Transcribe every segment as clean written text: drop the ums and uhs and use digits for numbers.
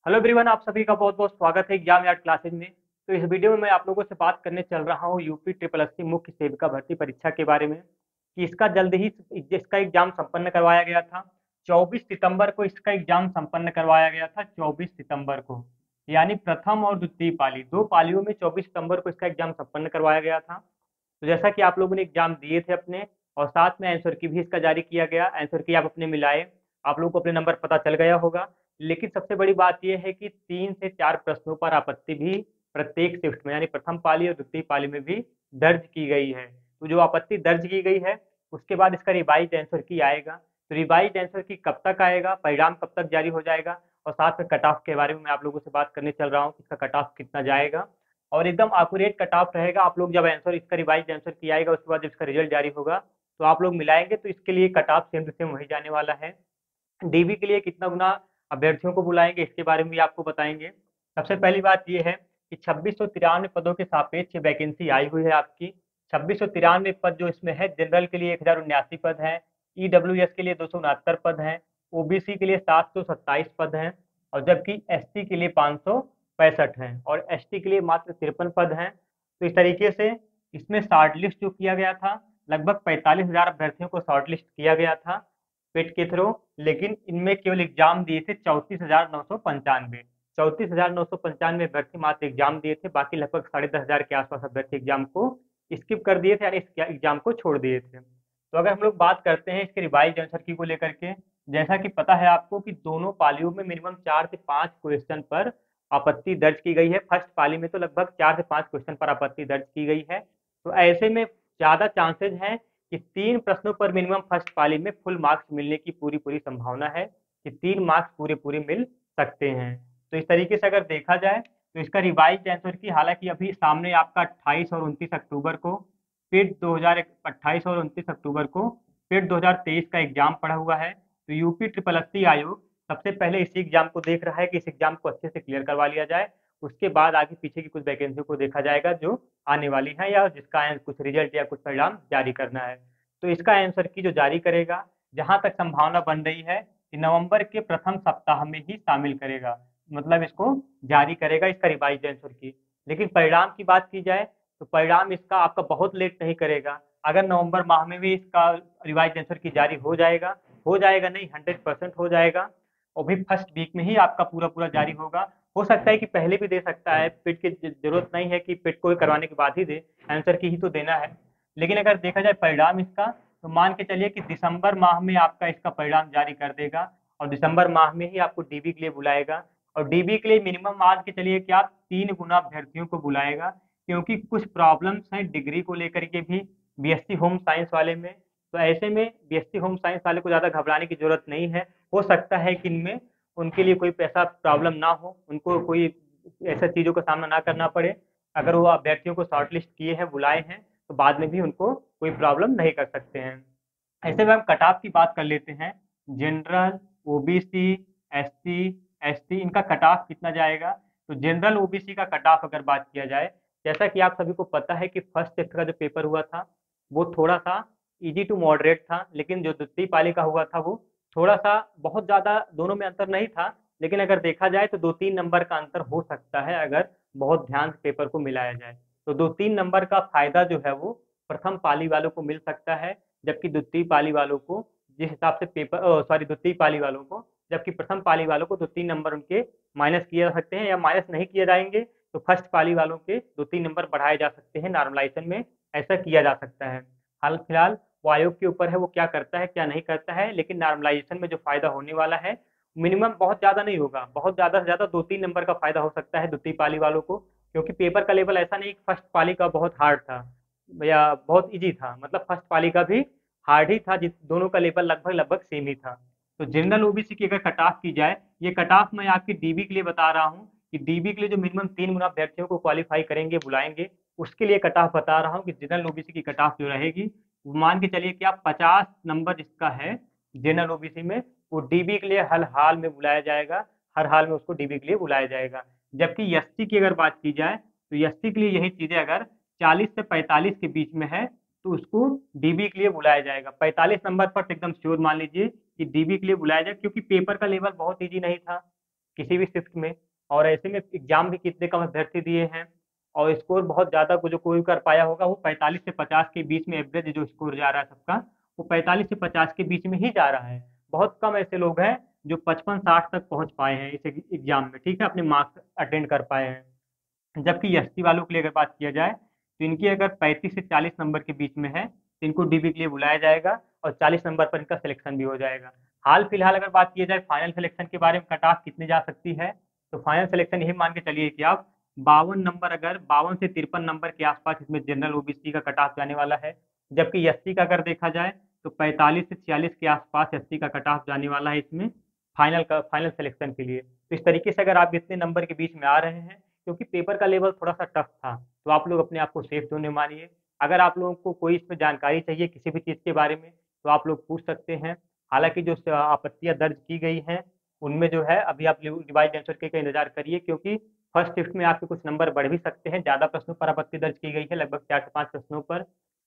Hello everyone, आप सभी का बहुत बहुत स्वागत है एग्जाम यार्ड क्लासेज में। तो इस वीडियो में मैं आप लोगों से बात करने चल रहा हूँ यूपी ट्रिपल एससी मुख्य सेविका भर्ती परीक्षा के बारे में कि इसका जल्द ही इसका एग्जाम संपन्न करवाया गया था। 24 सितंबर को इसका एग्जाम संपन्न करवाया गया था। 24 सितंबर को यानी प्रथम और द्वितीय पाली, दो पालियों में 24 सितंबर को इसका एग्जाम संपन्न करवाया गया था। तो जैसा कि आप लोगों ने एग्जाम दिए थे अपने, और साथ में आंसर की भी इसका जारी किया गया। आंसर की आप अपने मिलाए, आप लोगों को अपने नंबर पता चल गया होगा। लेकिन सबसे बड़ी बात यह है कि 3 से 4 प्रश्नों पर आपत्ति भी प्रत्येक शिफ्ट में यानी प्रथम पाली और द्वितीय पाली में भी दर्ज की गई है। तो जो आपत्ति दर्ज की गई है उसके बाद इसका रिवाइज आंसर की आएगा। तो रिवाइज आंसर की कब तक आएगा, परिणाम कब तक जारी हो जाएगा, और साथ में कट ऑफ के बारे में मैं आप लोगों से बात करने चल रहा हूँ कि इसका कट ऑफ कितना जाएगा। और एकदम एक्यूरेट कट ऑफ रहेगा। आप लोग जब आंसर इसका रिवाइज आंसर किया आएगा उसके बाद जब इसका रिजल्ट जारी होगा तो आप लोग मिलाएंगे तो इसके लिए cut off same to same वही जाने वाला है। डीबी के लिए कितना गुना अभ्यर्थियों को बुलाएंगे इसके बारे में भी आपको बताएंगे। सबसे पहली बात यह है कि 2693 पदों के सापेक्ष वैकेंसी आई हुई है आपकी। 2693 पद जो इसमें है, जनरल के लिए 1079 पद हैं, ईडब्ल्यूएस के लिए 269 पद हैं, ओबीसी के लिए 727 पद हैं, और जबकि एससी के लिए 565 हैं, और एसटी के लिए मात्र 53 पद हैं। तो इस तरीके से इसमें शॉर्ट लिस्ट जो किया गया था, लगभग 45,000 अभ्यर्थियों को शॉर्ट लिस्ट किया गया था पेट के थ्रू। लेकिन इनमें केवल एग्जाम दिए थे 34,995। 34,995 अभ्यर्थी मात्र एग्जाम दिए थे, बाकी लगभग 10,500 के आसपास अभ्यर्थी एग्जाम को स्किप कर दिए थे, यानी इस एग्जाम को छोड़ दिए थे। तो अगर हम लोग बात करते हैं इसके रिवाइज आंसर की को लेकर के, जैसा कि पता है आपको कि दोनों पालियों में मिनिमम 4 से 5 क्वेश्चन पर आपत्ति दर्ज की गई है। फर्स्ट पाली में तो लगभग 4 से 5 क्वेश्चन पर आपत्ति दर्ज की गई है। तो ऐसे में ज्यादा चांसेज हैं कि 3 प्रश्नों पर मिनिमम फर्स्ट पाली में फुल मार्क्स मिलने की पूरी पूरी संभावना है कि 3 मार्क्स पूरे पूरे मिल सकते हैं। तो इस तरीके से अगर देखा जाए तो इसका रिवाइज आंसर की, हालांकि अभी सामने आपका 28 और 29 अक्टूबर को, फिर 2028 और 29 अक्टूबर को फिर 2023 का एग्जाम पड़ा हुआ है। तो यूपी ट्रिपल एससी आयोग सबसे पहले इसी एग्जाम को देख रहा है कि इस एग्जाम को अच्छे से क्लियर करवा लिया जाए। उसके बाद आगे पीछे की कुछ वैकेंसी को देखा जाएगा जो आने वाली है, या जिसका कुछ रिजल्ट या कुछ परिणाम जारी करना है। तो इसका आंसर की जो जारी करेगा, जहां तक संभावना बन रही है कि नवंबर के प्रथम सप्ताह में ही शामिल करेगा, मतलब इसको जारी करेगा इसका रिवाइज आंसर की। लेकिन परिणाम की बात की जाए तो परिणाम इसका आपका बहुत लेट नहीं करेगा। अगर नवंबर माह में भी इसका रिवाइज आंसर की जारी हो जाएगा नहीं, 100% हो जाएगा। और भी फर्स्ट वीक में ही आपका पूरा पूरा जारी होगा। हो सकता है कि पहले भी दे सकता है, पिट की जरूरत नहीं है कि पिट को करवाने के बाद ही दे, आंसर की ही तो देना है। लेकिन अगर देखा जाए परिणाम इसका, तो मान के चलिए कि दिसंबर माह में आपका इसका परिणाम जारी कर देगा, और दिसंबर माह में ही आपको डीबी के लिए बुलाएगा। और डीबी के लिए मिनिमम मान के चलिए कि आप 3 गुना अभ्यर्थियों को बुलाएगा, क्योंकि कुछ प्रॉब्लम्स हैं डिग्री को लेकर के भी बीएससी होम साइंस वाले में। तो ऐसे में बीएससी होम साइंस वाले को ज़्यादा घबराने की जरूरत नहीं है। हो सकता है कि इनमें उनके लिए कोई ऐसा प्रॉब्लम ना हो, उनको कोई ऐसा चीज़ों का सामना ना करना पड़े। अगर वो अभ्यर्थियों को शॉर्ट लिस्ट किए हैं, बुलाए हैं, तो बाद में भी उनको कोई प्रॉब्लम नहीं कर सकते हैं। ऐसे में हम कट ऑफ की बात कर लेते हैं। जनरल, ओबीसी, एससी, एसटी, इनका कट ऑफ कितना जाएगा। तो जनरल ओबीसी का कट ऑफ अगर बात किया जाए, जैसा कि आप सभी को पता है कि फर्स्ट शिफ्ट का जो पेपर हुआ था वो थोड़ा सा इजी टू मॉडरेट था, लेकिन जो द्वितीय पाली का हुआ था वो थोड़ा सा, बहुत ज़्यादा दोनों में अंतर नहीं था, लेकिन अगर देखा जाए तो 2-3 नंबर का अंतर हो सकता है अगर बहुत ध्यान से पेपर को मिलाया जाए। तो 2-3 नंबर का फायदा जो है वो प्रथम पाली वालों को मिल सकता है, जबकि द्वितीय पाली वालों को जिस हिसाब से पेपर, सॉरी, द्वितीय पाली वालों को, जबकि प्रथम पाली वालों को 2-3 नंबर उनके माइनस किए जा सकते हैं, या माइनस नहीं किए जाएंगे तो फर्स्ट पाली वालों के 2-3 नंबर बढ़ाए जा सकते हैं नॉर्मलाइजेशन में। ऐसा किया जा सकता है। हाल फिलहाल वो आयोग के ऊपर है, वो क्या करता है क्या नहीं करता है, लेकिन नॉर्मलाइजेशन में जो फायदा होने वाला है मिनिमम बहुत ज्यादा नहीं होगा, बहुत ज्यादा से ज्यादा 2-3 नंबर का फायदा हो सकता है द्वितीय पाली वालों को। क्योंकि पेपर का लेवल ऐसा नहीं कि फर्स्ट पाली का बहुत हार्ड था या बहुत इजी था, मतलब फर्स्ट पाली का भी हार्ड ही था, जिस दोनों का लेवल लगभग लगभग सेम ही था। तो जनरल ओबीसी की अगर कट ऑफ की जाए, ये कट ऑफ मैं आपकी डीबी के लिए बता रहा हूँ कि डीबी के लिए जो मिनिमम 3 गुना अभ्यर्थियों को क्वालिफाई करेंगे, बुलाएंगे, उसके लिए कट ऑफ बता रहा हूँ कि जनरल ओबीसी की कट ऑफ जो रहेगी, मान के चलिए कि आप 50 नंबर जिसका है जनरल ओबीसी में, वो डीबी के लिए हर हाल में बुलाया जाएगा, हर हाल में उसको डीबी के लिए बुलाया जाएगा। जबकि एसटी की अगर बात की जाए तो एसटी के लिए यही चीजें अगर 40 से 45 के बीच में है तो उसको डीबी के लिए बुलाया जाएगा। 45 नंबर पर तो एकदम श्योर मान लीजिए कि डीबी के लिए बुलाया जाए, क्योंकि पेपर का लेवल बहुत ईजी नहीं था, किसी भी शिफ्ट में। और ऐसे में एग्जाम भी कितने कम अभ्यर्थी दिए हैं और स्कोर बहुत ज़्यादा को जो कोई कर पाया होगा वो 45 से 50 के बीच में एवरेज जो स्कोर जा रहा है सबका, वो 45 से 50 के बीच में ही जा रहा है। बहुत कम ऐसे लोग हैं जो 55-60 तक पहुंच पाए हैं इस एग्जाम में, ठीक है, अपने मार्क्स अटेंड कर पाए हैं। जबकि एसटी वालों के लिए अगर बात किया जाए तो इनकी अगर 35 से 40 नंबर के बीच में है तो इनको डीबी के लिए बुलाया जाएगा और 40 नंबर पर इनका सिलेक्शन भी हो जाएगा। हाल फिलहाल अगर बात की जाए फाइनल सिलेक्शन के बारे में कट ऑफ कितनी जा सकती है, तो फाइनल सिलेक्शन यही मान के चलिए कि आप 52 नंबर, अगर 52 से 53 नंबर के आसपास इसमें जनरल ओबीसी का कट ऑफ जाने वाला है। जबकि एससी का अगर देखा जाए तो 45 से 46 के आसपास एससी का कट ऑफ जाने वाला है इसमें फाइनल सिलेक्शन के लिए। तो इस तरीके से अगर आप इतने नंबर के बीच में आ रहे हैं, क्योंकि पेपर का लेवल थोड़ा सा टफ था, तो आप लोग अपने आप को सेफ जोन में मानिए। अगर आप लोगों को कोई इसमें जानकारी चाहिए किसी भी चीज़ के बारे में तो आप लोग पूछ सकते हैं। हालांकि जो आपत्तियां दर्ज की गई हैं उनमें जो है अभी आप रिवाइज आंसर के इंतजार करिए, क्योंकि फर्स्ट शिफ्ट में आपके कुछ नंबर बढ़ भी सकते हैं। ज़्यादा प्रश्नों पर आपत्ति दर्ज की गई है, लगभग 4 से 5 प्रश्नों पर।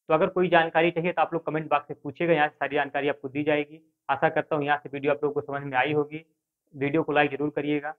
तो अगर कोई जानकारी चाहिए तो आप लोग कमेंट बॉक्स से पूछिएगा, यहाँ से सारी जानकारी आपको दी जाएगी। आशा करता हूँ यहाँ से वीडियो आप लोगों को समझ में आई होगी। वीडियो को लाइक जरूर करिएगा।